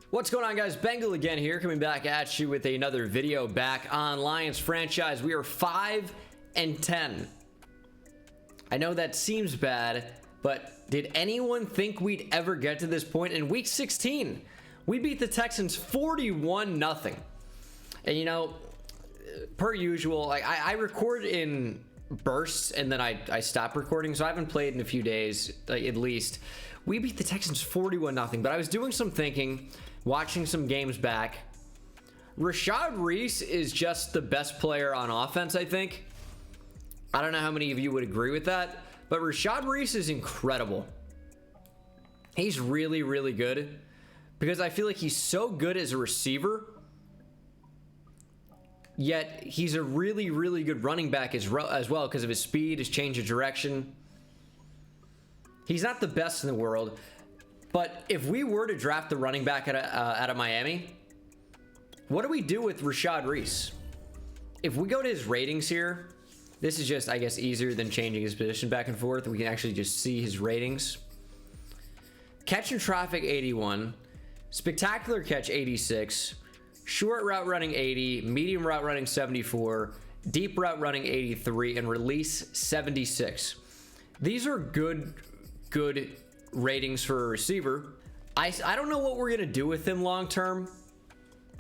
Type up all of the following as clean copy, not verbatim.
What's going on, guys? Bengal again here, coming back at you with another video back on Lions franchise. We are 5-10. I know that seems bad, but did anyone think we'd ever get to this point? In week 16, we beat the Texans 41-0. And you know, per usual, I record in bursts and then I stop recording, so I haven't played in a few days, like, at least. We beat the Texans 41-0, but I was doing some thinking, watching some games back. Reece is just the best player on offense, I think. I don't know how many of you would agree with that, but Reece is incredible. He's really, really good because I feel like he's so good as a receiver, yet he's a really, really good running back as well because of his speed, his change of direction. He's not the best in the world, but if we were to draft the running back out of Miami, what do we do with Reece? If we go to his ratings here, this is just, I guess, easier than changing his position back and forth. We can actually just see his ratings. Catch in traffic, 81. Spectacular catch, 86. Short route running, 80. Medium route running, 74. Deep route running, 83. And release, 76. These are good ratings for a receiver. I don't know what we're going to do with him long term.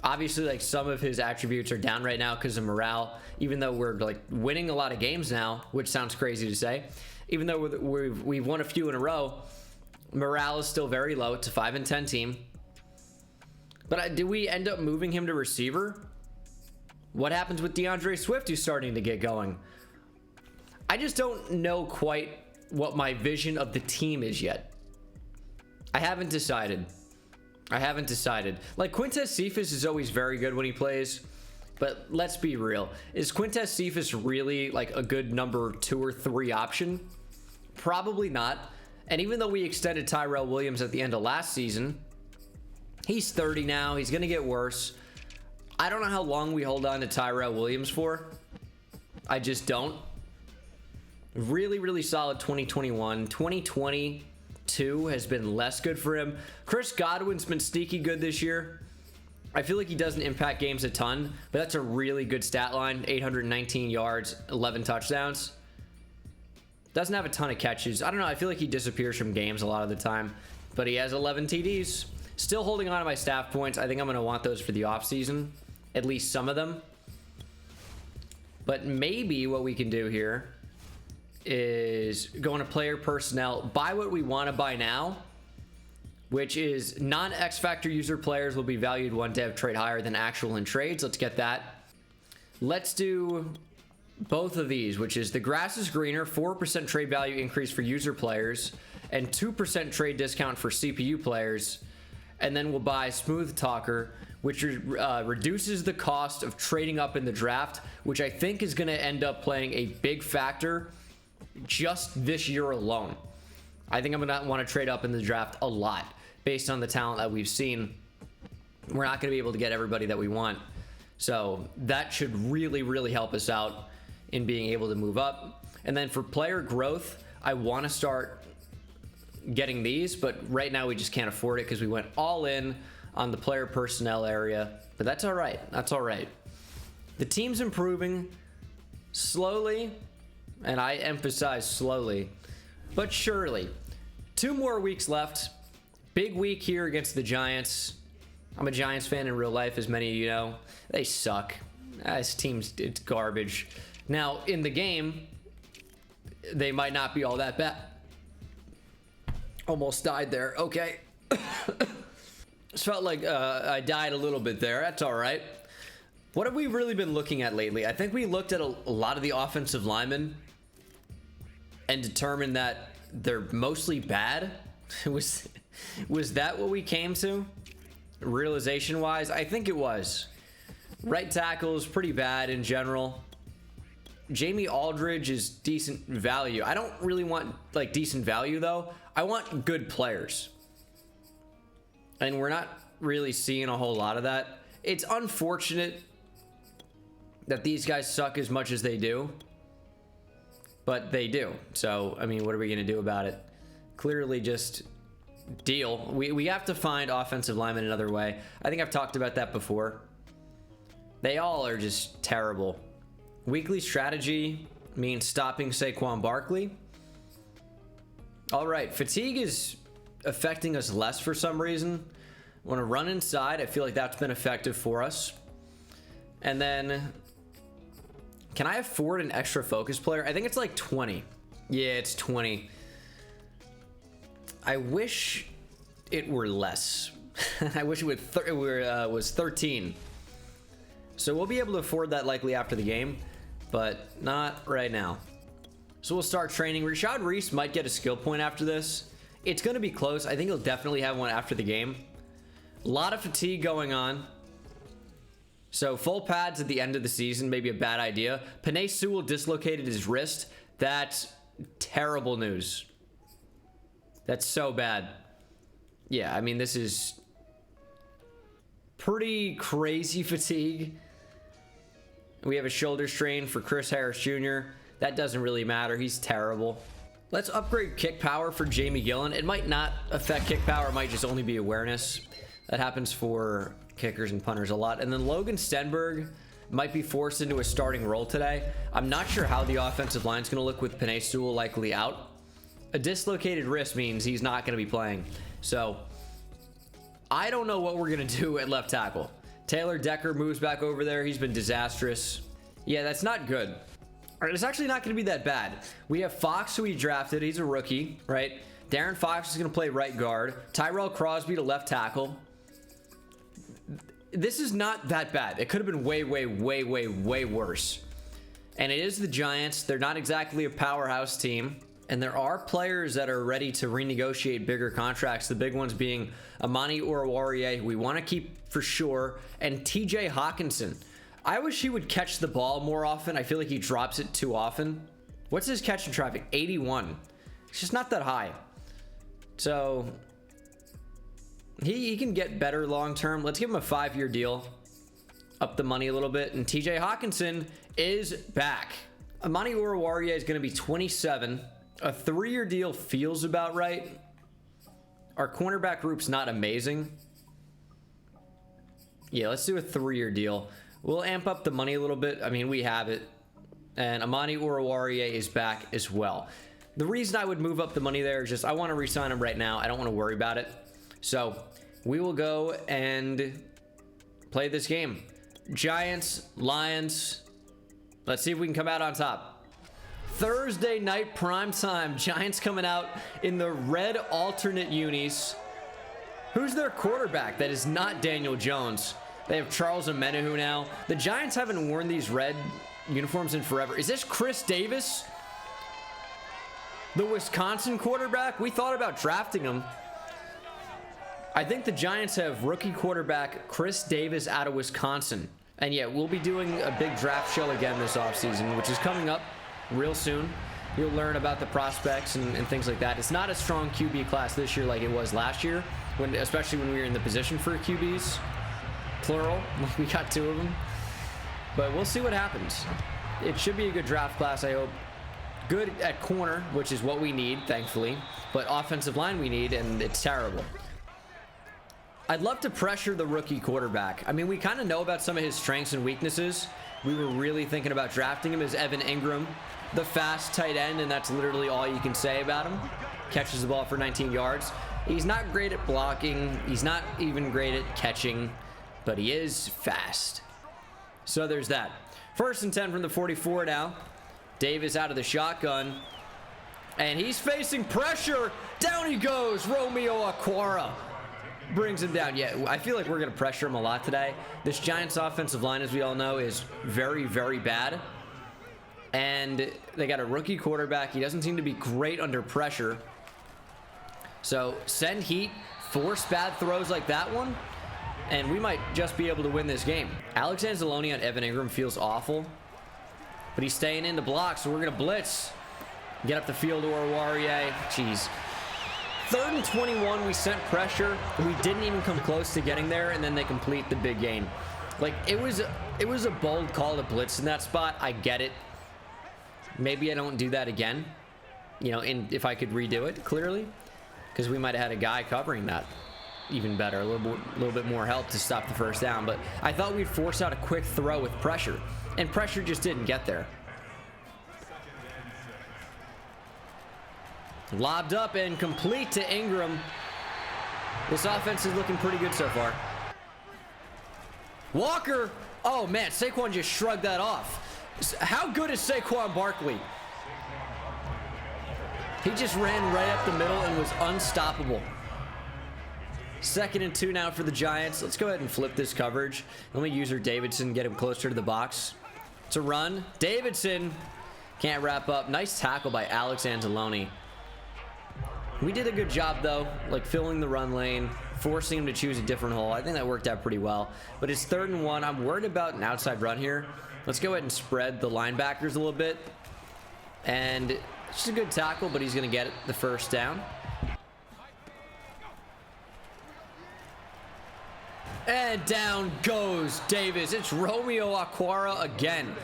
Obviously, like, some of his attributes are down right now because of morale, even though we're like winning a lot of games now, which sounds crazy to say. Even though we've won a few in a row, morale is still very low. It's a 5-10 team. But do we end up moving him to receiver? What happens with DeAndre Swift, who's starting to get going? I just don't know quite what my vision of the team is yet. I haven't decided. Like, Quintez Cephas is always very good when he plays, but let's be real. Is Quintez Cephas really like a good number 2 or 3 option? Probably not. And even though we extended Tyrell Williams at the end of last season, he's 30 now. He's going to get worse. I don't know how long we hold on to Tyrell Williams for. I just don't. Really, really solid 2021. 2022 has been less good for him. Chris Godwin's been sneaky good this year. I feel like he doesn't impact games a ton, but that's a really good stat line. 819 yards, 11 touchdowns. Doesn't have a ton of catches. I don't know. I feel like he disappears from games a lot of the time, but he has 11 TDs. Still holding on to my staff points. I think I'm going to want those for the offseason, at least some of them. But maybe what we can do here is go into player personnel, buy what we want to buy now, which is non-X Factor user players will be valued 1 dev trade higher than actual in trades. Let's get that. Let's do both of these, which is the grass is greener, 4% trade value increase for user players, and 2% trade discount for CPU players. And then we'll buy Smooth Talker, which reduces the cost of trading up in the draft, which I think is going to end up playing a big factor just this year alone. I think I'm going to want to trade up in the draft a lot based on the talent that we've seen. We're not going to be able to get everybody that we want. So that should really, really help us out in being able to move up. And then for player growth, I want to start getting these, but right now we just can't afford it because we went all in on the player personnel area. But that's all right. That's all right. The team's improving slowly, and I emphasize slowly, but surely. 2 more weeks left. Big week here against the Giants. I'm a Giants fan in real life, as many of you know. They suck. This team's, it's garbage. Now, in the game, they might not be all that bad. Almost died there. Okay. Just felt like I died a little bit there. That's all right. What have we really been looking at lately? I think we looked at a lot of the offensive linemen and determined that they're mostly bad. Was that what we came to? Realization wise, I think it was. Right tackle is pretty bad in general. Jamie Aldridge is decent value. I don't really want like decent value though. I want good players. And we're not really seeing a whole lot of that. It's unfortunate that these guys suck as much as they do. But they do. So, I mean, what are we going to do about it? Clearly just deal. We have to find offensive linemen another way. I think I've talked about that before. They all are just terrible. Weekly strategy means stopping Saquon Barkley. All right, fatigue is affecting us less for some reason. Want to run inside. I feel like that's been effective for us. And then, can I afford an extra focus player? I think it's like 20. Yeah, it's 20. I wish it were less. I wish it was 13. So we'll be able to afford that likely after the game, but not right now. So we'll start training. Reece might get a skill point after this. It's going to be close. I think he'll definitely have one after the game. A lot of fatigue going on. So full pads at the end of the season may be a bad idea. Penei Sewell dislocated his wrist. That's terrible news. That's so bad. Yeah, I mean, this is pretty crazy fatigue. We have a shoulder strain for Chris Harris Jr. That doesn't really matter. He's terrible. Let's upgrade kick power for Jamie Gillen. It might not affect kick power. It might just only be awareness. That happens for kickers and punters a lot. And then Logan Stenberg might be forced into a starting role today. I'm not sure how the offensive line's going to look with Penei Sewell likely out. A dislocated wrist means he's not going to be playing. So I don't know what we're going to do at left tackle. Taylor Decker moves back over there. He's been disastrous. Yeah, that's not good. All right, it's actually not going to be that bad. We have Fox, who we drafted. He's a rookie, right? Darren Fox is going to play right guard. Tyrell Crosby to left tackle. This is not that bad. It could have been way, way, way, way, way worse. And it is the Giants. They're not exactly a powerhouse team. And there are players that are ready to renegotiate bigger contracts. The big ones being Amani Oruwariye, who we want to keep for sure, and TJ Hawkinson. I wish he would catch the ball more often. I feel like he drops it too often. What's his catch in traffic? 81. It's just not that high. So he can get better long term. Let's give him a 5-year deal. Up the money a little bit. And TJ Hawkinson is back. Amani Oruwariye is going to be 27. A 3-year deal feels about right. Our cornerback group's not amazing. Yeah, let's do a 3-year deal. We'll amp up the money a little bit. I mean, we have it. And Amani Oruwariye is back as well. The reason I would move up the money there is just I want to re-sign him right now. I don't want to worry about it. So we will go and play this game. Giants, Lions. Let's see if we can come out on top. Thursday night prime time. Giants coming out in the red alternate unis. Who's their quarterback? That is not Daniel Jones. They have Charles Omenihu now. The Giants haven't worn these red uniforms in forever. Is this Chris Davis? The Wisconsin quarterback? We thought about drafting him. I think the Giants have rookie quarterback Chris Davis out of Wisconsin. And yeah, we'll be doing a big draft show again this offseason, which is coming up real soon. You'll learn about the prospects and things like that. It's not a strong QB class this year like it was last year, especially when we were in the position for QBs. Plural. We got 2 of them. But we'll see what happens. It should be a good draft class, I hope. Good at corner, which is what we need, thankfully. But offensive line we need, and it's terrible. I'd love to pressure the rookie quarterback. I mean, we kind of know about some of his strengths and weaknesses. We were really thinking about drafting him as Evan Ingram, the fast tight end, and that's literally all you can say about him. Catches the ball for 19 yards. He's not great at blocking. He's not even great at catching, but he is fast. So there's that. 1st and 10 from the 44 now. Davis out of the shotgun. And he's facing pressure. Down he goes. Romeo Okwara brings him down. Yeah, I feel like we're going to pressure him a lot today. This Giants offensive line, as we all know, is very, very bad. And they got a rookie quarterback. He doesn't seem to be great under pressure. So send heat, force bad throws like that one, and we might just be able to win this game. Alex Anzalone on Evan Ingram feels awful, but he's staying in the block, so we're going to blitz. Get up the field to Oruwariye. Jeez. 3rd and 21, we sent pressure. We didn't even come close to getting there, and then they complete the big gain. Like, it was a bold call to blitz in that spot. I get it. Maybe I don't do that again. You know, if I could redo it, clearly. because we might have had a guy covering that even better, a little bit more help to stop the first down. But I thought we'd force out a quick throw with pressure, and pressure just didn't get there. Lobbed up and complete to Ingram. This offense is looking pretty good so far. Walker. Oh man, Saquon just shrugged that off. How good is Saquon Barkley? He just ran right up the middle and was unstoppable. 2nd and 2 now for the Giants. Let's go ahead and flip this coverage. Let me user Davidson, get him closer to the box. It's a run. Davidson can't wrap up. Nice tackle by Alex Anzalone. We did a good job though, like filling the run lane, forcing him to choose a different hole. I think that worked out pretty well. But it's 3rd and 1. I'm worried about an outside run here. Let's go ahead and spread the linebackers a little bit. And it's just a good tackle, but he's going to get the first down. And down goes Davis. It's Romeo Okwara again.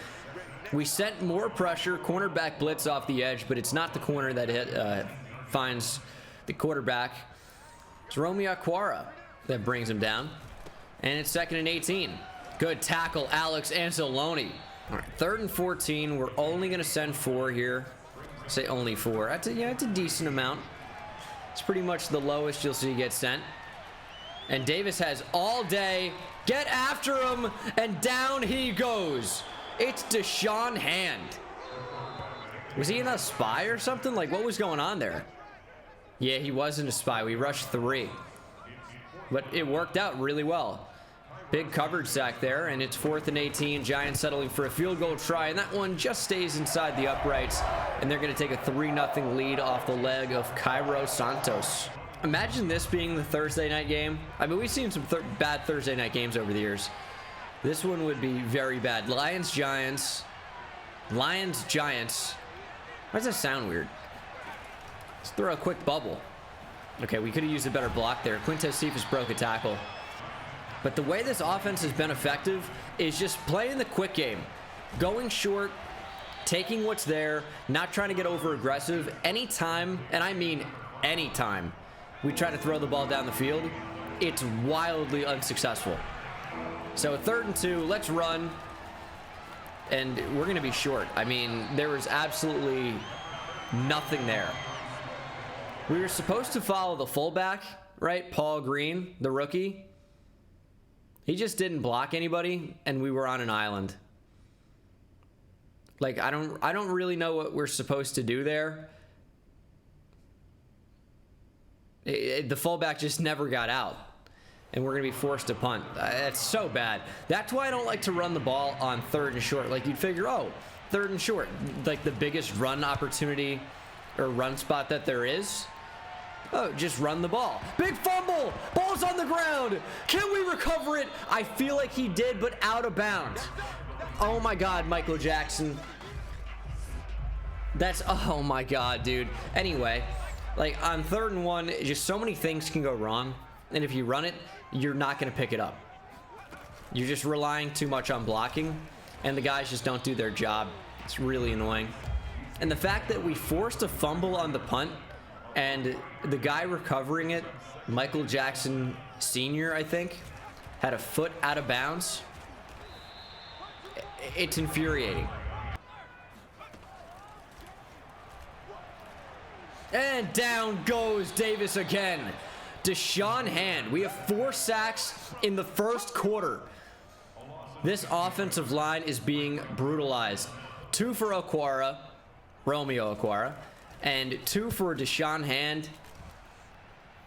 We sent more pressure, cornerback blitz off the edge, but it's not the corner that finds the quarterback. It's Romeo Okwara that brings him down. And it's 2nd and 18. Good tackle, Alex Anzalone. All right, 3rd and 14. We're only going to send 4 here. Say only 4. That's a decent amount. It's pretty much the lowest you'll see get sent. And Davis has all day. Get after him, and down he goes. It's Deshaun Hand. Was he in a spy or something? Like, what was going on there? Yeah, he wasn't a spy. We rushed 3. But it worked out really well. Big coverage sack there, and it's 4th and 18. Giants settling for a field goal try, and that one just stays inside the uprights. And they're going to take a 3-0 lead off the leg of Cairo Santos. Imagine this being the Thursday night game. I mean, we've seen some bad Thursday night games over the years. This one would be very bad. Lions, Giants. Lions, Giants. Why does that sound weird? Let's throw a quick bubble. Okay, we could have used a better block there. Quintez Cephas broke a tackle. But the way this offense has been effective is just playing the quick game. Going short, taking what's there, not trying to get over aggressive. Anytime, and I mean anytime, we try to throw the ball down the field, it's wildly unsuccessful. So 3rd and 2, let's run. And we're going to be short. I mean, there was absolutely nothing there. We were supposed to follow the fullback, right? Paul Green, the rookie. He just didn't block anybody, and we were on an island. Like, I don't really know what we're supposed to do there. The fullback just never got out, and we're going to be forced to punt. That's so bad. That's why I don't like to run the ball on 3rd and short. Like, you'd figure, oh, 3rd and short, like the biggest run opportunity or run spot that there is. Oh, just run the ball. Big fumble. Ball's on the ground. Can we recover it? I feel like he did, but out of bounds. Oh my God, Michael Jackson. That's, oh my God, dude. Anyway, like on 3rd and 1, just so many things can go wrong. And if you run it, you're not going to pick it up. You're just relying too much on blocking, and the guys just don't do their job. It's really annoying. And the fact that we forced a fumble on the punt, and the guy recovering it, Michael Jackson Sr., I think, had a foot out of bounds. It's infuriating. And down goes Davis again. Deshaun Hand. We have 4 sacks in the 1st quarter. This offensive line is being brutalized. 2 for Okwara, Romeo Okwara, and 2 for Deshaun Hand.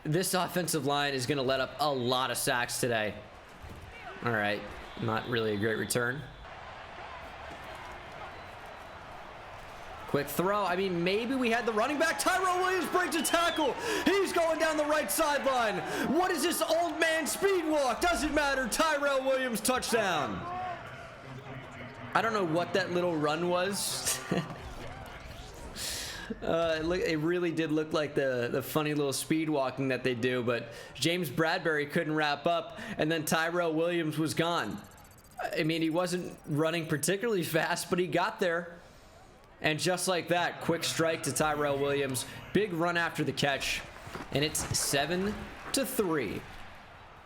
This offensive line is going to let up a lot of sacks today. All right, not really a great return. Quick throw. I mean, maybe we had the running back. Tyrell Williams breaks a tackle. He's going down the right sideline. What is this old man speed walk? Doesn't matter. Tyrell Williams touchdown. I don't know what that little run was. It really did look like the funny little speed walking that they do, but James Bradbury couldn't wrap up, and then Tyrell Williams was gone. I mean, he wasn't running particularly fast, but he got there. And just like that, quick strike to Tyrell Williams. Big run after the catch. And it's 7-3.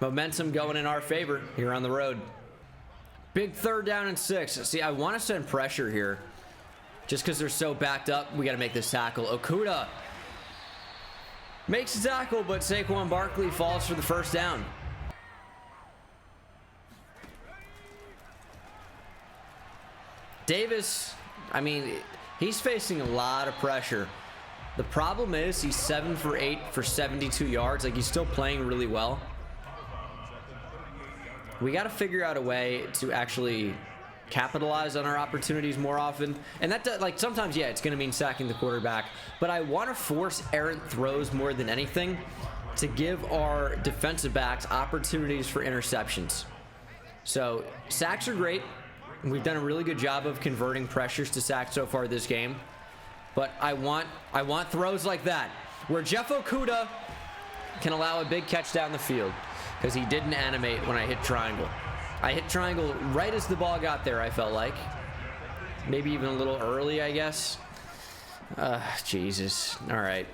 Momentum going in our favor here on the road. Big 3rd down and 6. See, I want to send pressure here. Just because they're so backed up, we got to make this tackle. Okudah makes a tackle, but Saquon Barkley falls for the 1st down. Davis, I mean, he's facing a lot of pressure. The problem is he's 7 for 8 for 72 yards. Like, he's still playing really well. We got to figure out a way to actually capitalize on our opportunities more often. And that, like, sometimes, yeah, it's going to mean sacking the quarterback. But I want to force errant throws more than anything to give our defensive backs opportunities for interceptions. So sacks are great. We've done a really good job of converting pressures to sacks so far this game. But I want throws like that, where Jeff Okudah can allow a big catch down the field, because he didn't animate when I hit triangle. I hit triangle right as the ball got there, I felt like. Maybe even a little early, I guess. Jesus. All right.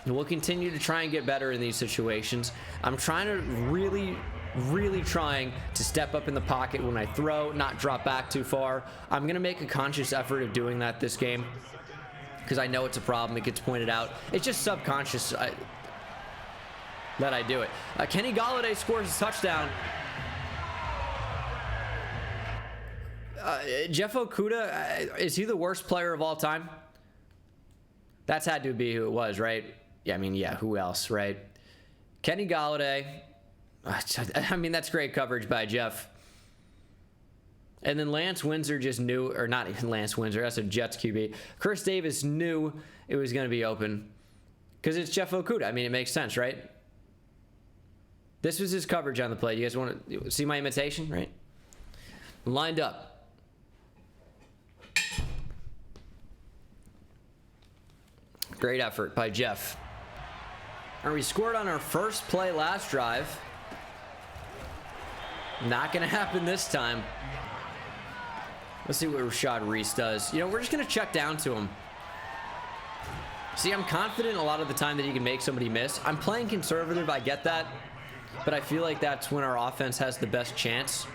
We'll continue to try and get better in these situations. I'm trying to really trying to step up in the pocket when I throw, not drop back too far. I'm going to make a conscious effort of doing that this game, because I know it's a problem. It gets pointed out. It's just subconscious that I do it. Kenny Golladay scores a touchdown. Jeff Okudah, is he the worst player of all time? That's had to be who it was, right? Yeah, I mean, yeah, who else, right? Kenny Golladay. I mean, that's great coverage by Jeff. And then Lance Windsor just knew, or not even Lance Windsor, that's a Jets QB. Chris Davis knew it was going to be open because it's Jeff Okudah. I mean, it makes sense, right? This was his coverage on the play. You guys want to see my imitation, right? Lined up. Great effort by Jeff. And we scored on our first play last drive. Not going to happen this time. Let's see what Rashad Reece does. You know, we're just going to check down to him. See, I'm confident a lot of the time that he can make somebody miss. I'm playing conservative, I get that. But I feel like that's when our offense has the best chance.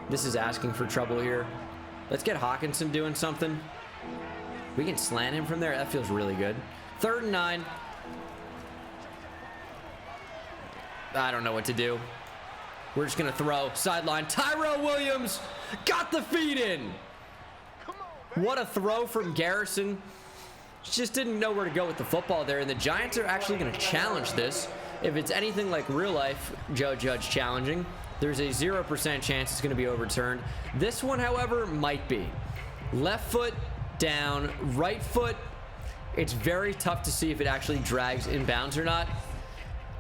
This is asking for trouble here. Let's get Hawkinson doing something. We can slant him from there. That feels really good. 3rd and 9. I don't know what to do. We're just going to throw. Sideline. Tyrell Williams got the feed in. What a throw from Garrison. Just didn't know where to go with the football there. And the Giants are actually going to challenge this. If it's anything like real life Joe Judge challenging, there's a 0% chance it's going to be overturned. This one, however, might be. Left foot down, right foot. It's very tough to see if it actually drags inbounds or not.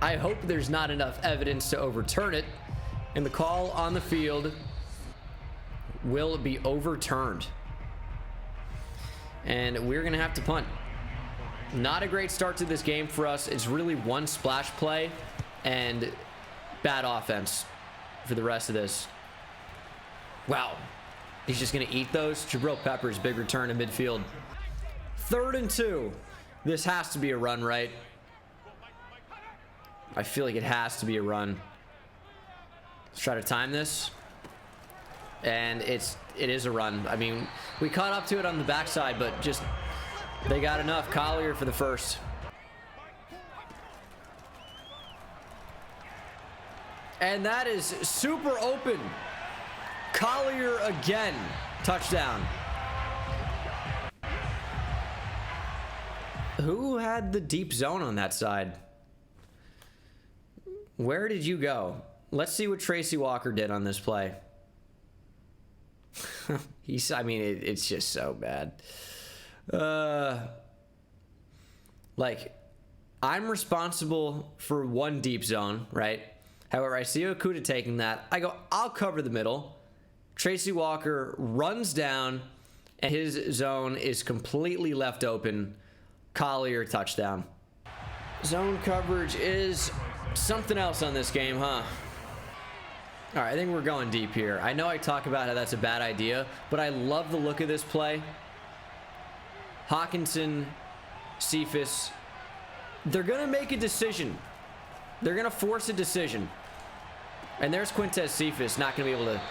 I hope there's not enough evidence to overturn it, and the call on the field will be overturned. And we're going to have to punt. Not a great start to this game for us. It's really one splash play and bad offense for the rest of this. Wow. He's just going to eat those. Jabril Peppers, big return in midfield. 3rd and 2. This has to be a run, right? I feel like it has to be a run. Let's try to time this. And it is a run. I mean, we caught up to it on the backside, but just they got enough. Collier for the first. And that is super open. Collier again. Touchdown. Who had the deep zone on that side? Where did you go? Let's see what Tracy Walker did on this play. It's just so bad. Like, I'm responsible for one deep zone, right? However, I see Okudah taking that. I go, I'll cover the middle. Tracy Walker runs down, and his zone is completely left open. Collier touchdown. Zone coverage is something else on this game, huh? All right, I think we're going deep here. I know I talk about how that's a bad idea, but I love the look of this play. Hawkinson Cephas. They're going to make a decision. They're going to force a decision. And there's Quintez Cephas, not going to be able to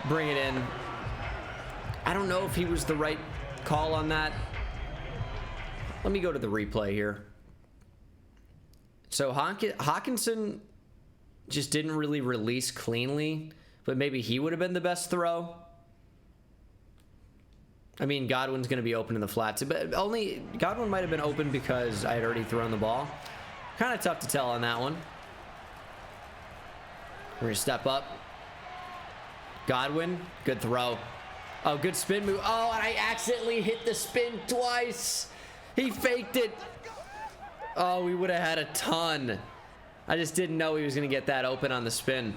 bring it in. I don't know if he was the right call on that. Let me go to the replay here. So Hawkinson just didn't really release cleanly, but maybe he would have been the best throw. I mean, Godwin's going to be open in the flats, but Godwin might have been open because I had already thrown the ball. Kind of tough to tell on that one. We're going to step up. Godwin, good throw. Oh, good spin move. Oh, and I accidentally hit the spin twice. He faked it. Oh, we would have had a ton. I just didn't know he was going to get that open on the spin.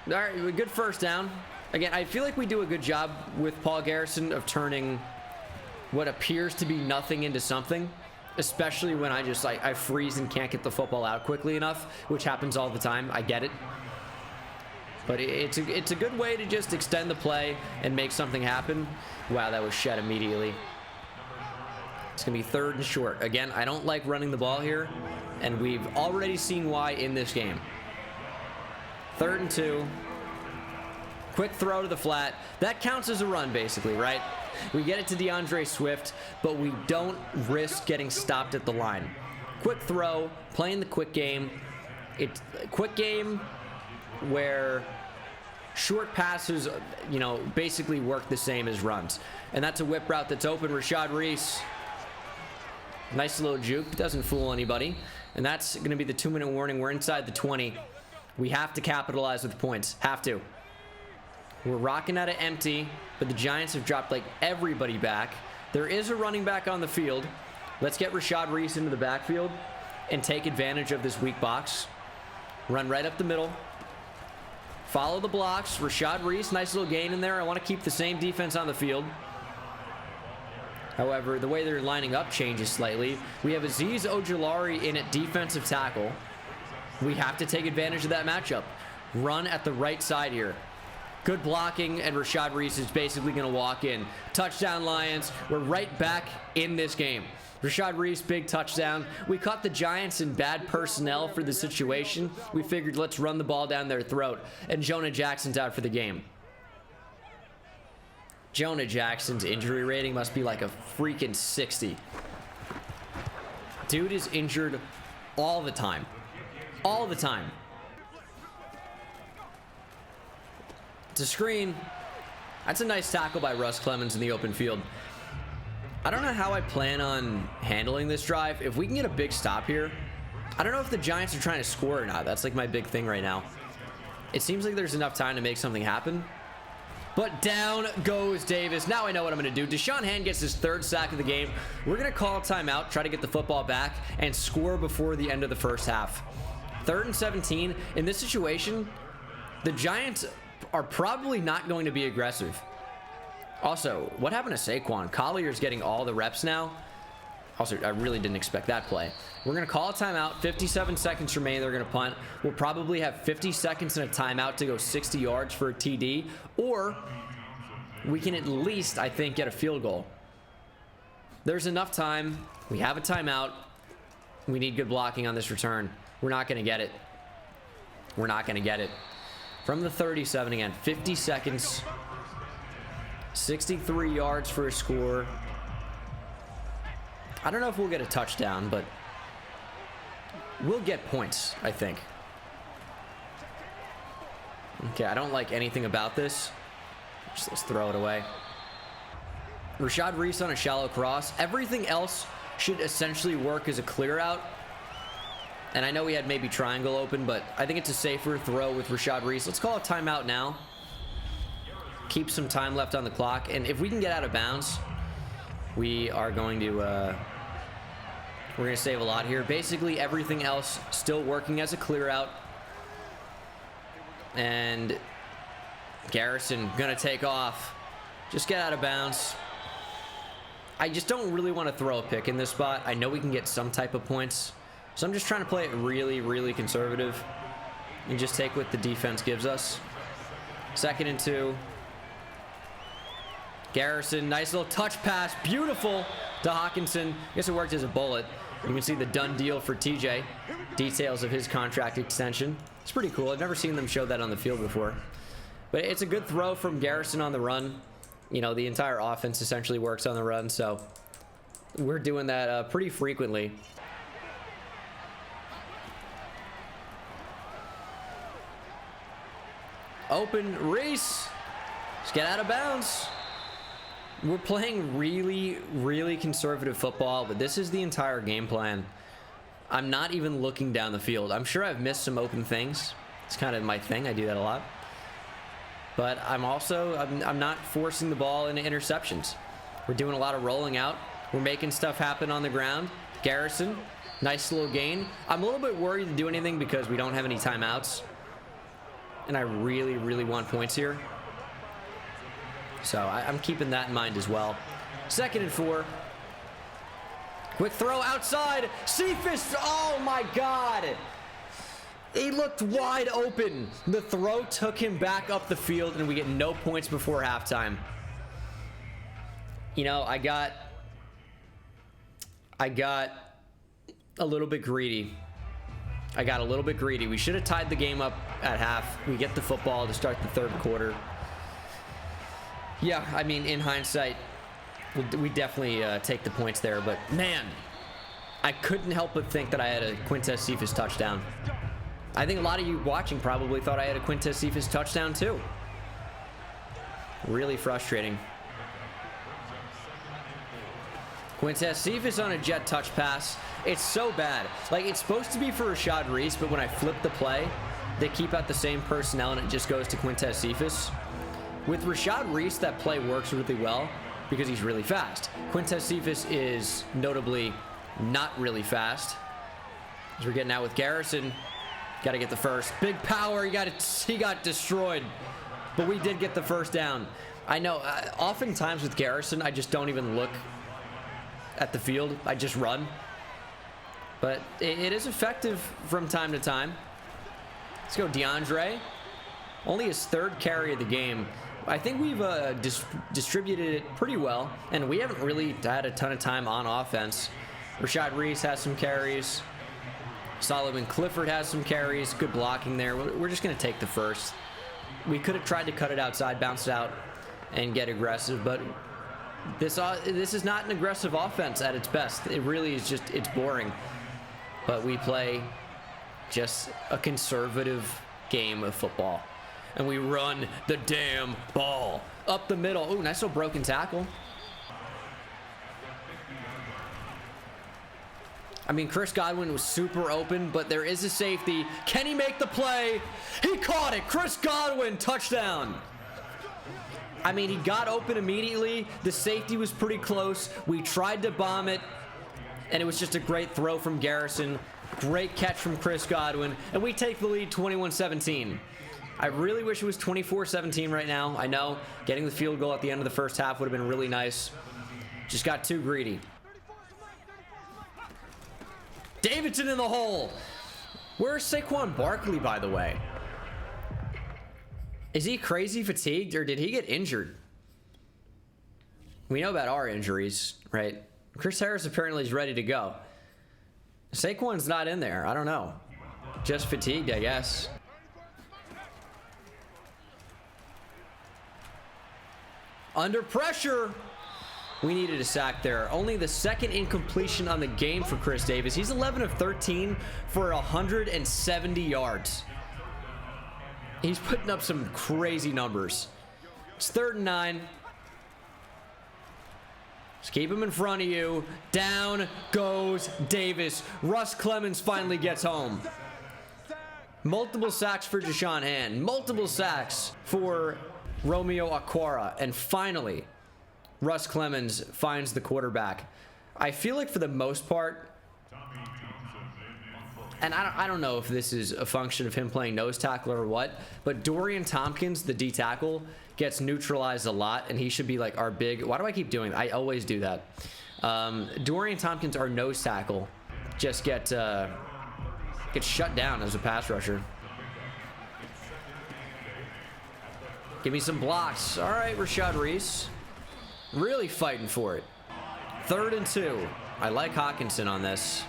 All right, good first down. Again, I feel like we do a good job with Paul Garrison of turning what appears to be nothing into something, especially when I freeze and can't get the football out quickly enough, which happens all the time. I get it. But it's a good way to just extend the play and make something happen. Wow, that was shed immediately. It's going to be 3rd and short. Again, I don't like running the ball here, and we've already seen why in this game. 3rd and 2. Quick throw to the flat. That counts as a run, basically, right? We get it to DeAndre Swift, but we don't risk getting stopped at the line. Quick throw, playing the quick game. It's a quick game where short passes, you know, basically work the same as runs. And that's a whip route that's open. Rashad Reece. Nice little juke. Doesn't fool anybody. And that's going to be the 2-minute warning. We're inside the 20. We have to capitalize with points. Have to. We're rocking out of empty, but the Giants have dropped like everybody back. There is a running back on the field. Let's get Rashad Reece into the backfield and take advantage of this weak box. Run right up the middle. Follow the blocks. Rashad Reece, nice little gain in there. I want to keep the same defense on the field. However, the way they're lining up changes slightly. We have Azeez Ojulari in at defensive tackle. We have to take advantage of that matchup. Run at the right side here. Good blocking, and Rashad Reece is basically going to walk in. Touchdown, Lions. We're right back in this game. Rashad Reece, big touchdown. We caught the Giants in bad personnel for the situation. We figured let's run the ball down their throat, and Jonah Jackson's out for the game. Jonah Jackson's injury rating must be like a freaking 60. Dude is injured all the time. All the time. It's a screen. That's a nice tackle by Russ Clemens in the open field. I don't know how I plan on handling this drive. If we can get a big stop here, I don't know if the Giants are trying to score or not. That's like my big thing right now. It seems like there's enough time to make something happen. But down goes Davis. Now I know what I'm going to do. Deshaun Hand gets his 3rd sack of the game. We're going to call a timeout, try to get the football back, and score before the end of the first half. 3rd and 17. In this situation, the Giants are probably not going to be aggressive. Also, what happened to Saquon? Collier's getting all the reps now. Also, I really didn't expect that play. We're going to call a timeout. 57 seconds remain. They're going to punt. We'll probably have 50 seconds and a timeout to go 60 yards for a TD. Or we can at least, I think, get a field goal. There's enough time. We have a timeout. We need good blocking on this return. We're not going to get it. We're not going to get it. From the 37 again. 50 seconds. 63 yards for a score. I don't know if we'll get a touchdown, but we'll get points, I think. Okay, I don't like anything about this. Just let's throw it away. Rashad Reece on a shallow cross. Everything else should essentially work as a clear out. And I know we had maybe triangle open, but I think it's a safer throw with Rashad Reece. Let's call a timeout now. Keep some time left on the clock. And if we can get out of bounds, we are going to... we're going to save a lot here. Basically, everything else still working as a clear out. And Garrison going to take off. Just get out of bounds. I just don't really want to throw a pick in this spot. I know we can get some type of points. So I'm just trying to play it really, really conservative. And just take what the defense gives us. 2nd and 2. Garrison, nice little touch pass. Beautiful. to Hawkinson. I guess it worked as a bullet. You can see the done deal for TJ. Details of his contract extension. It's pretty cool. I've never seen them show that on the field before. But it's a good throw from Garrison on the run. You know, the entire offense essentially works on the run, so we're doing that pretty frequently. Open, Reece. Just get out of bounds. We're playing really, really conservative football, but this is the entire game plan. I'm not even looking down the field. I'm sure I've missed some open things. It's kind of my thing. I do that a lot. But I'm not forcing the ball into interceptions. We're doing a lot of rolling out. We're making stuff happen on the ground. Garrison, nice little gain. I'm a little bit worried to do anything because we don't have any timeouts. And I really, really want points here. So I'm keeping that in mind as well. 2nd and 4. Quick throw outside. Cephas. Oh my God. He looked wide open. The throw took him back up the field, and we get no points before halftime. You know, I got a little bit greedy. We should have tied the game up at half. We get the football to start the 3rd quarter. Yeah, I mean, in hindsight, we definitely take the points there. But, man, I couldn't help but think that I had a Quintez Cephas touchdown. I think a lot of you watching probably thought I had a Quintez Cephas touchdown, too. Really frustrating. Quintez Cephas on a jet touch pass. It's so bad. Like, it's supposed to be for Rashad Reece, but when I flip the play, they keep out the same personnel, and it just goes to Quintez Cephas. With Rashad Reece, that play works really well because he's really fast. Quintez Cephas is notably not really fast. As we're getting out with Garrison, got to get the first. Big power, he got destroyed, but we did get the first down. I know, oftentimes with Garrison, I just don't even look at the field. I just run. But it is effective from time to time. Let's go DeAndre. Only his 3rd carry of the game. I think we've distributed it pretty well, and we haven't really had a ton of time on offense. Rashad Reece has some carries. Solomon Clifford has some carries. Good blocking there. We're just going to take the first. We could have tried to cut it outside, bounce it out, and get aggressive, but this is not an aggressive offense at its best. It really is just, it's boring. But we play just a conservative game of football. And we run the damn ball up the middle. Ooh, nice little broken tackle. I mean, Chris Godwin was super open, but there is a safety. Can he make the play? He caught it. Chris Godwin, touchdown. I mean, he got open immediately. The safety was pretty close. We tried to bomb it, and it was just a great throw from Garrison. Great catch from Chris Godwin, and we take the lead 21-17. I really wish it was 24-17 right now. I know getting the field goal at the end of the first half would have been really nice. Just got too greedy. Davidson in the hole. Where's Saquon Barkley, by the way? Is he crazy fatigued, or did he get injured? We know about our injuries, right? Chris Harris apparently is ready to go. Saquon's not in there. I don't know. Just fatigued, I guess. Under pressure. We needed a sack there. Only the 2nd incompletion on the game for Chris Davis. He's 11 of 13 for 170 yards. He's putting up some crazy numbers. It's 3rd and 9. Just keep him in front of you. Down goes Davis. Russ Clemens finally gets home. Multiple sacks for Deshaun Hand. Multiple sacks for Romeo Aquara. And finally, Russ Clemens finds the quarterback. I feel like for the most part, and I don't know if this is a function of him playing nose tackle or what, but Dorian Tompkins, the D tackle, gets neutralized a lot, and he should be like our big... Why do I keep doing that? I always do that. Dorian Tompkins, our nose tackle, just gets shut down as a pass rusher. Give me some blocks. All right, Rashad Reece. Really fighting for it. 3rd and 2. I like Hawkinson on this.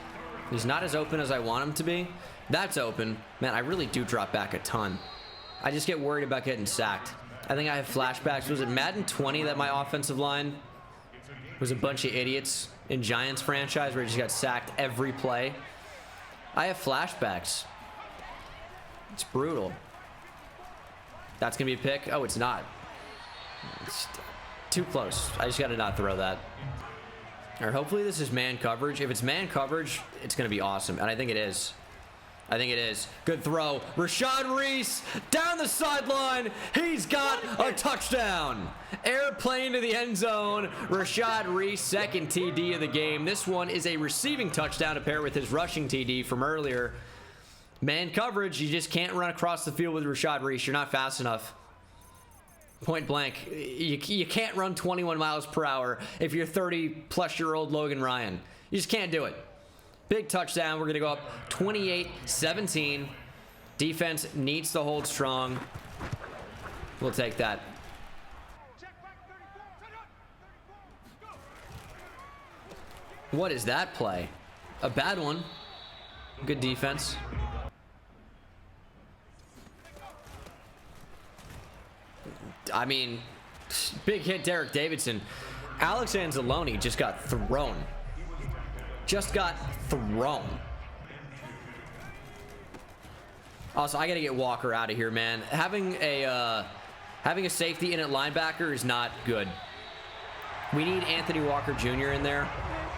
He's not as open as I want him to be. That's open. Man, I really do drop back a ton. I just get worried about getting sacked. I think I have flashbacks. Was it Madden 20 that my offensive line was a bunch of idiots in Giants franchise where he just got sacked every play? I have flashbacks. It's brutal. That's going to be a pick. Oh, it's not. It's too close. I just got to not throw that. All right, hopefully this is man coverage. If it's man coverage, it's going to be awesome. And I think it is. I think it is. Good throw. Reece down the sideline. He's got a touchdown. Airplane to the end zone. Reece, second TD of the game. This one is a receiving touchdown to pair with his rushing TD from earlier. Man coverage, you just can't run across the field with Reece. You're not fast enough. Point blank. You can't run 21 miles per hour if you're 30-plus-year-old Logan Ryan. You just can't do it. Big touchdown. We're going to go up 28-17. Defense needs to hold strong. We'll take that. What is that play? A bad one. Good defense. I mean, big hit Derek Davidson. Alex Anzalone just got thrown. Also, I got to get Walker out of here, man. Having a safety in at linebacker is not good. We need Anthony Walker Jr. in there.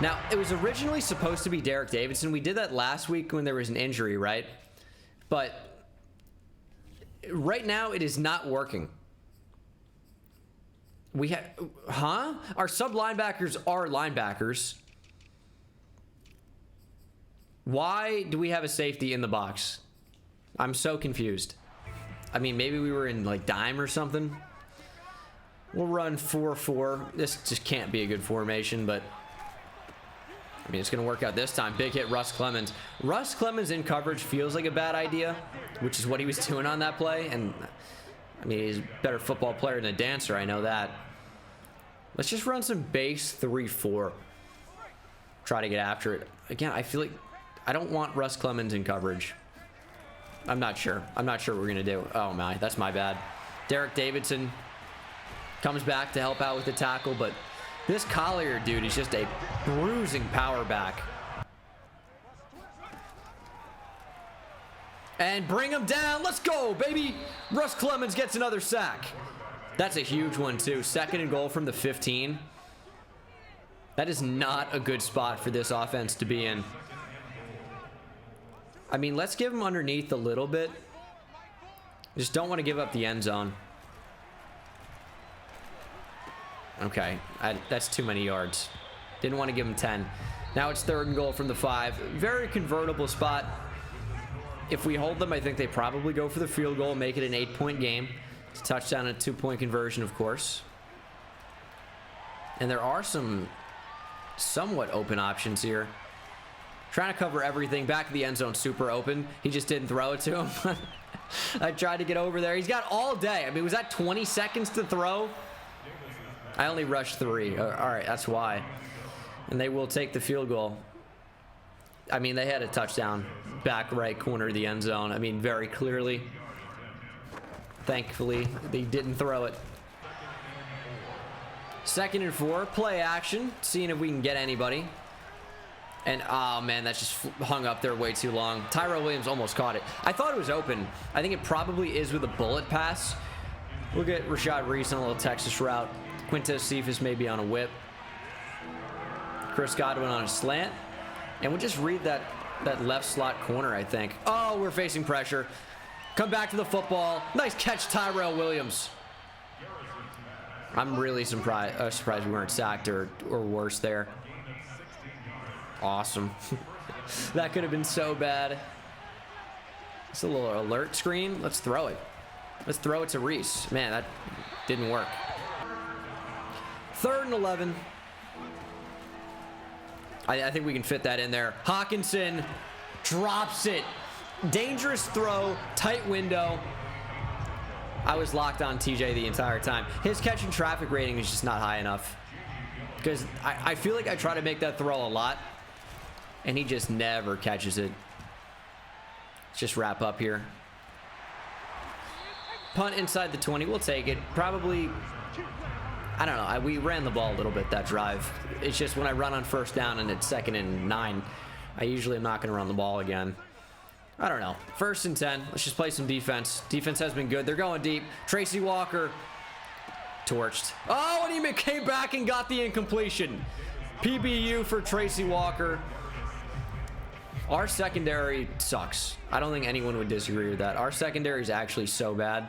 Now, it was originally supposed to be Derek Davidson. We did that last week when there was an injury, right? But right now, it is not working. Our sub linebackers are linebackers. Why do we have a safety in the box? I'm so confused. I mean, maybe we were in like dime or something. We'll run 4-4. This just can't be a good formation, but I mean, it's going to work out this time. Big hit, Russ Clemens. Russ Clemens in coverage feels like a bad idea, which is what he was doing on that play. And I mean, he's a better football player than a dancer. I know that. Let's just run some base 3-4. Try to get after it. Again, I feel like I don't want Russ Clemens in coverage. I'm not sure what we're going to do. Oh, my. That's my bad. Derek Davidson comes back to help out with the tackle, but this Collier dude is just a bruising power back. And bring him down. Let's go, baby. Russ Clemens gets another sack. That's a huge one, too. 2nd and goal from the 15. That is not a good spot for this offense to be in. I mean, let's give him underneath a little bit. Just don't want to give up the end zone. Okay, that's too many yards. Didn't want to give him 10. Now it's 3rd and goal from the 5. Very convertible spot. If we hold them, I think they probably go for the field goal, make it an 8-point game. It's a touchdown and a 2-point conversion, of course. And there are some somewhat open options here. Trying to cover everything. Back of the end zone, super open. He just didn't throw it to him. I tried to get over there. He's got all day. I mean, was that 20 seconds to throw? I only rushed 3. All right, that's why. And they will take the field goal. I mean, they had a touchdown back right corner of the end zone. I mean, very clearly. Thankfully, they didn't throw it. 2nd and 4, play action, seeing if we can get anybody. And, oh, man, that's just hung up there way too long. Tyrell Williams almost caught it. I thought it was open. I think it probably is with a bullet pass. We'll get Reece on a little Texas route. Quintez Cephas maybe on a whip. Chris Godwin on a slant. And we'll just read that left slot corner, I think. Oh, we're facing pressure. Come back to the football. Nice catch, Tyrell Williams. I'm really surprised we weren't sacked or worse there. Awesome. That could have been so bad. It's a little alert screen. Let's throw it. Let's throw it to Reece. Man, that didn't work. 3rd and 11. I think we can fit that in there. Hawkinson drops it. Dangerous throw, tight window. I was locked on TJ the entire time. His catch and traffic rating is just not high enough. Because I feel like I try to make that throw a lot, and he just never catches it. Let's just wrap up here. Punt inside the 20. We'll take it. Probably, I don't know. We ran the ball a little bit that drive. It's just when I run on first down and it's 2nd and 9, I usually am not going to run the ball again. I don't know. 1st and 10. Let's just play some defense. Defense has been good. They're going deep. Tracy Walker. Torched. Oh, and he came back and got the incompletion. PBU for Tracy Walker. Our secondary sucks. I don't think anyone would disagree with that. Our secondary is actually so bad.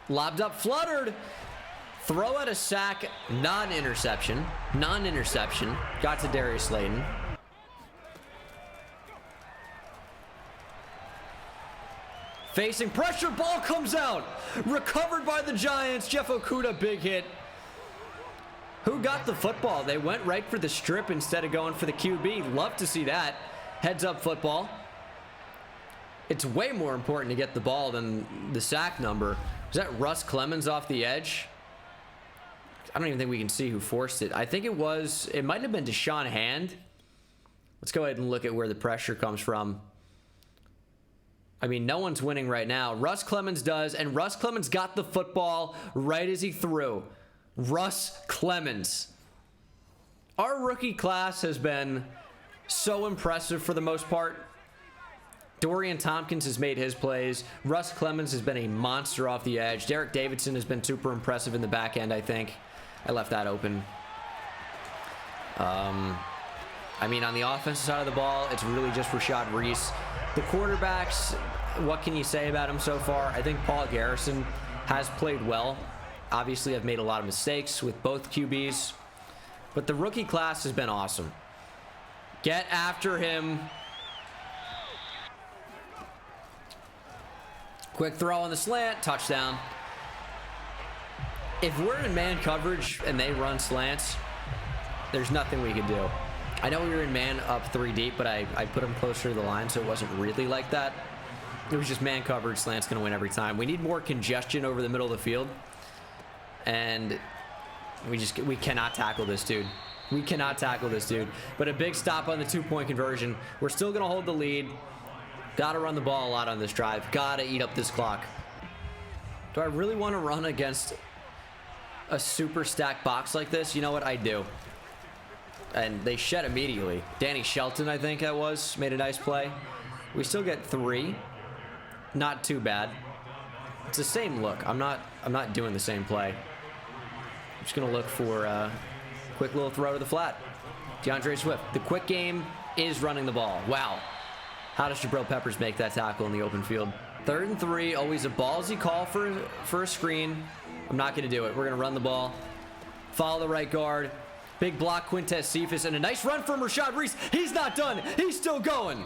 Lobbed up, fluttered. Throw at a sack, non-interception. Non-interception. Got to Darius Slayton. Facing pressure, ball comes out. Recovered by the Giants. Jeff Okudah, big hit. Who got the football? They went right for the strip instead of going for the QB. Love to see that. Heads up football. It's way more important to get the ball than the sack number. Was that Russ Clemens off the edge? I don't even think we can see who forced it. I think it might have been Deshaun Hand. Let's go ahead and look at where the pressure comes from. I mean, no one's winning right now. Russ Clemens does, and Russ Clemens got the football right as he threw. Russ Clemens. Our rookie class has been so impressive for the most part. Dorian Tompkins has made his plays. Russ Clemens has been a monster off the edge. Derek Davidson has been super impressive in the back end, I think. I left that open. I mean, on the offensive side of the ball, it's really just Rashad Reece. The quarterbacks, what can you say about him so far? I think Paul Garrison has played well. Obviously, I've made a lot of mistakes with both QBs. But the rookie class has been awesome. Get after him. Quick throw on the slant. Touchdown. If we're in man coverage and they run slants, there's nothing we can do. I know we were in man up 3 deep, but I put him closer to the line, so it wasn't really like that. It was just man coverage. Slant's going to win every time. We need more congestion over the middle of the field. And we cannot tackle this dude. We cannot tackle this dude. But a big stop on the 2-point conversion. We're still going to hold the lead. Got to run the ball a lot on this drive. Got to eat up this clock. Do I really want to run against a super stacked box like this? You know what? I do. And they shed immediately. Danny Shelton, I think that was, made a nice play. We still get 3. Not too bad. It's the same look. I'm not doing the same play. I'm just gonna look for a quick little throw to the flat. DeAndre Swift. The quick game is running the ball. Wow. How does Jabril Peppers make that tackle in the open field? 3rd and 3. Always a ballsy call for a screen. I'm not gonna do it. We're gonna run the ball. Follow the right guard. Big block, Quintez Cephas, and a nice run from Rashad Reece. He's not done. He's still going.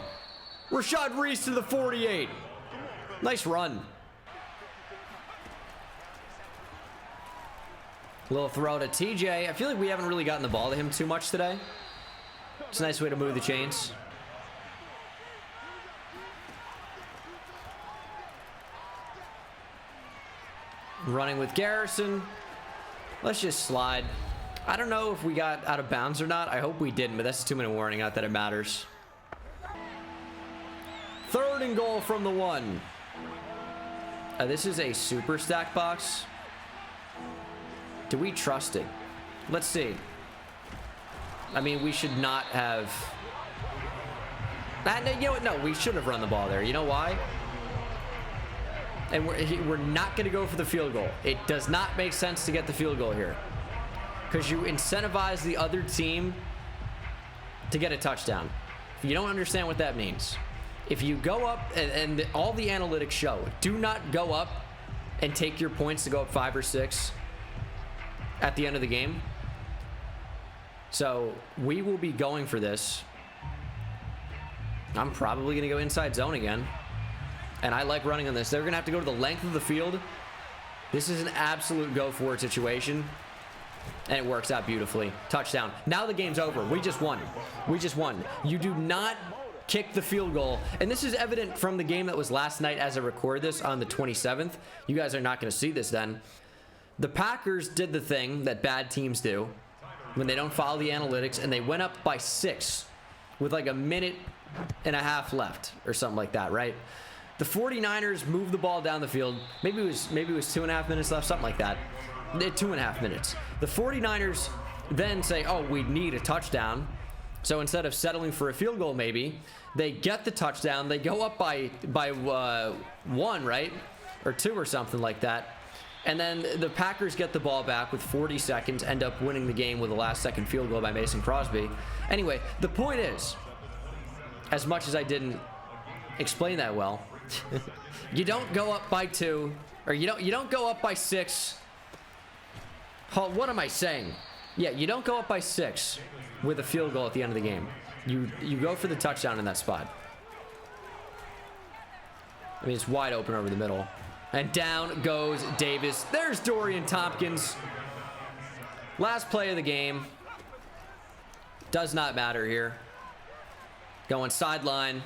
Rashad Reece to the 48. Nice run. Little throw to TJ. I feel like we haven't really gotten the ball to him too much today. It's a nice way to move the chains. Running with Garrison. Let's just slide. I don't know if we got out of bounds or not. I hope we didn't, but that's a 2-minute warning. Not that it matters. 3rd and goal from the 1. This is a super stack box. Do we trust it? Let's see. I mean, we should not have... You know what? No, we should have run the ball there. You know why? And we're not going to go for the field goal. It does not make sense to get the field goal here. Because you incentivize the other team to get a touchdown. You don't understand what that means. If you go up, and all the analytics show, do not go up and take your points to go up 5 or 6 at the end of the game. So we will be going for this. I'm probably going to go inside zone again. And I like running on this. They're going to have to go to the length of the field. This is an absolute go for it situation. And it works out beautifully. Touchdown. Now the game's over. We just won. We just won. You do not kick the field goal. And this is evident from the game that was last night as I record this on the 27th. You guys are not going to see this then. The Packers did the thing that bad teams do when they don't follow the analytics, and they went up by 6 with like a minute and a half left or something like that, right? The 49ers moved the ball down the field. Maybe it was 2.5 minutes left, something like that. 2.5 minutes. The 49ers then say, oh, we need a touchdown. So instead of settling for a field goal, maybe they get the touchdown. They go up by 1, right? Or 2 or something like that. And then the Packers get the ball back with 40 seconds, end up winning the game with a last-second field goal by Mason Crosby. Anyway, the point is, as much as I didn't explain that well, you don't go up by 2, or you don't go up by 6. Oh, what am I saying? Yeah, you don't go up by 6 with a field goal at the end of the game. You go for the touchdown in that spot. I mean, it's wide open over the middle. And down goes Davis. There's Dorian Tompkins. Last play of the game. Does not matter here. Going sideline.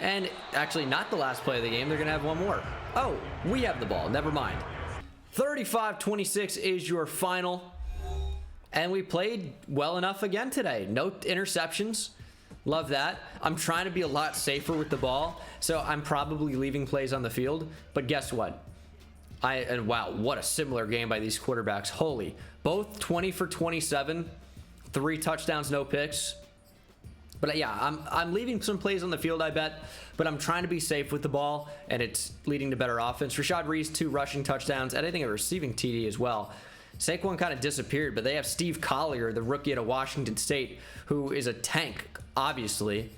And actually not the last play of the game. They're going to have one more. Oh, we have the ball. Never mind. 35-26 is your final. And we played well enough again today. No interceptions. Love that. I'm trying to be a lot safer with the ball, so I'm probably leaving plays on the field. But guess what? And wow, what a similar game by these quarterbacks. Holy. Both 20 for 27. 3 touchdowns, no picks. But yeah, I'm leaving some plays on the field, I bet. But I'm trying to be safe with the ball, and it's leading to better offense. Rashad Reece, 2 rushing touchdowns, and I think a receiving TD as well. Saquon kind of disappeared, but they have Steve Collier, the rookie out of Washington State, who is a tank, obviously.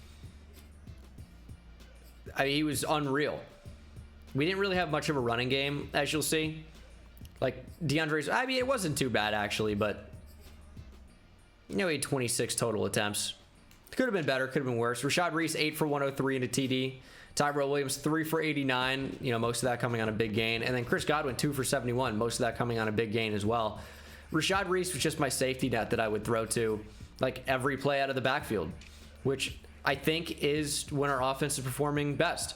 I mean, he was unreal. We didn't really have much of a running game, as you'll see. Like, DeAndre's, I mean, it wasn't too bad, actually, but, you know, he had 26 total attempts. Could have been better, could have been worse. Rashad Reece, 8 for 103 and a TD. Tyrell Williams, 3 for 89, you know, most of that coming on a big gain. And then Chris Godwin, 2 for 71, most of that coming on a big gain as well. Rashad Reece was just my safety net that I would throw to, like, every play out of the backfield, which I think is when our offense is performing best.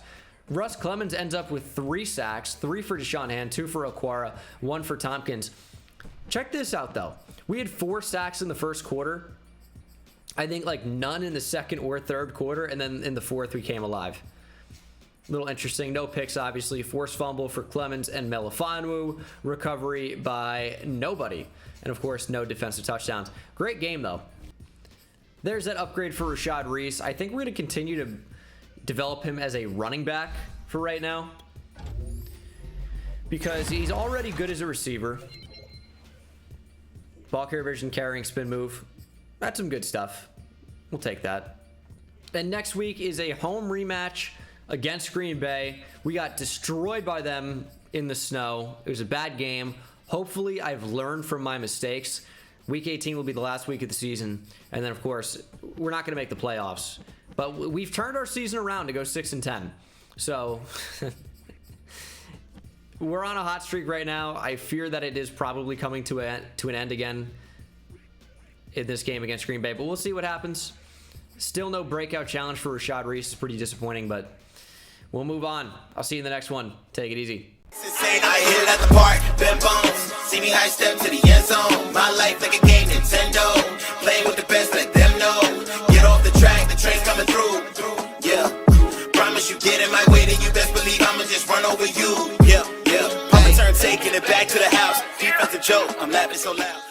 Russ Clemens ends up with 3 sacks, 3 for Deshaun Hand, 2 for Okwara, 1 for Tompkins. Check this out, though. We had 4 sacks in the first quarter. I think, like, none in the second or third quarter, and then in the fourth we came alive. Little interesting. No picks, obviously. Forced fumble for Clemens and Melifonwu. Recovery by nobody. And, of course, no defensive touchdowns. Great game, though. There's that upgrade for Rashad Reece. I think we're going to continue to develop him as a running back for right now, because he's already good as a receiver. Ball carrier vision, carrying, spin move. That's some good stuff. We'll take that. And next week is a home rematch against Green Bay. We got destroyed by them in the snow. It was a bad game. Hopefully, I've learned from my mistakes. Week 18 will be the last week of the season. And then, of course, we're not going to make the playoffs. But we've turned our season around to go 6-10. So, we're on a hot streak right now. I fear that it is probably coming to an end again in this game against Green Bay. But we'll see what happens. Still no breakout challenge for Rashad Reece. It's pretty disappointing, but we'll move on. I'll see you in the next one. Take it easy. Insane, I hit it at the park, bend bones. See me high step to the end zone. My life like a game, Nintendo. Playing with the best, let them know. Get off the track, the train's coming through. Yeah, promise you get in my way, then you best believe I'ma just run over you. Yeah, I'ma turn taking it back to the house. Defensive joke, I'm laughing so loud.